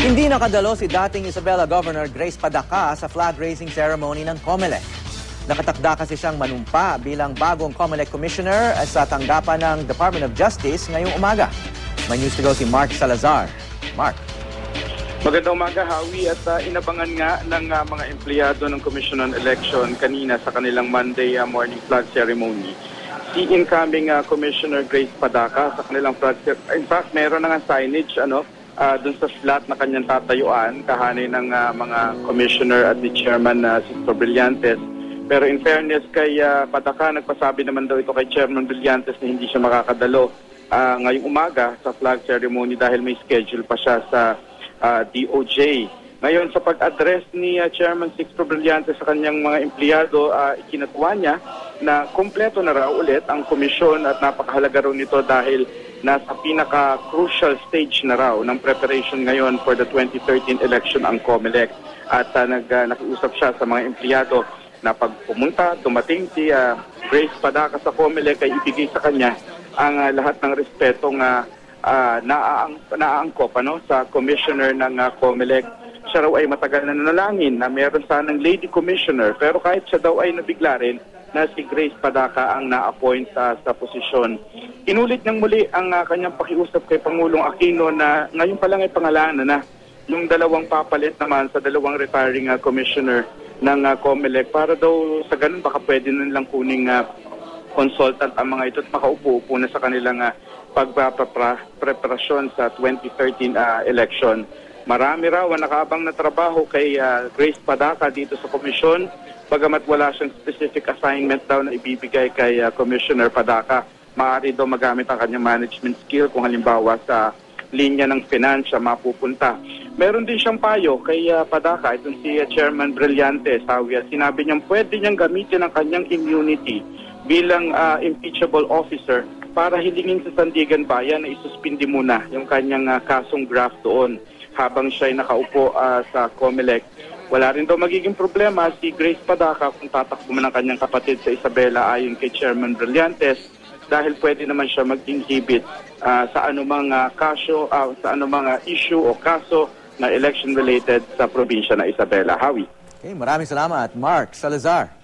Hindi nakadalo si dating Isabela Governor Grace Padaca sa flag raising ceremony ng COMELEC. Nakatakda kasi siyang manumpa bilang bagong COMELEC Commissioner sa tanggapan ng Department of Justice ngayong umaga. May news to go si Mark Salazar. Mark. Magandang umaga, Howie. At inabangan nga ng mga empleyado ng Commission on Election kanina sa kanilang Monday morning flag ceremony. Si incoming Commissioner Grace Padaca sa kanilang flag ceremony. In fact, meron na nga signage dun sa slot na kanyang tatayuan, kahanay ng mga commissioner at the chairman Sisto Brillantes. Pero in fairness kay Padaca, nagpasabi naman daw ito kay Chairman Brillantes na hindi siya makakadalo ngayong umaga sa flag ceremony dahil may schedule pa siya sa DOJ. Ngayon, sa pag-address ni Chairman Sixto Brillantes sa kanyang mga empleyado, ikinatuwa niya na kumpleto na raw ulit ang komisyon at napakahalaga raw nito dahil nasa pinaka-crucial stage na raw ng preparation ngayon for the 2013 election ang COMELEC. At nakiusap siya sa mga empleyado na pag pumunta, dumating si Grace Padaca sa COMELEC ay ibigay sa kanya ang lahat ng respetong naaangkop sa commissioner ng COMELEC. Siya raw ay matagal na nanalangin na meron sanang lady commissioner, pero kahit siya daw ay nabigla rin na si Grace Padaca ang na-appoint sa posisyon. Inulit niyang muli ang kanyang pakiusap kay Pangulong Aquino na ngayon pa lang ay pangalanan na yung dalawang papalit naman sa dalawang retiring commissioner ng COMELEC para daw sa ganun baka pwede nilang kuning consultant ang mga ito at makaupo-upo na sa kanilang pagpapreparasyon sa 2013 election. Marami raw ang nakaabang na trabaho kay Grace Padaca dito sa komisyon, bagamat wala siyang specific assignment daw na ibibigay kay Commissioner Padaca. Maaari daw magamit ang kanyang management skill kung halimbawa sa linya ng finansya mapupunta. Meron din siyang payo kay Padaca, itong si Chairman Brillantes. Sinabi niyang pwede niyang gamitin ang kanyang immunity bilang impeachable officer para hilingin sa Sandigan Bayan na isuspindi muna yung kanyang kasong graft doon habang siya ay nakaupo sa COMELEC. Wala rin daw magiging problema si Grace Padaca kung tatakbo man ang kanyang kapatid sa Isabela ayon kay Chairman Brillantes dahil pwede naman siya mag-inhibit sa anumang kaso, sa anumang issue o kaso na election related sa probinsya na Isabela. Howie. Okay, maraming salamat, Mark Salazar.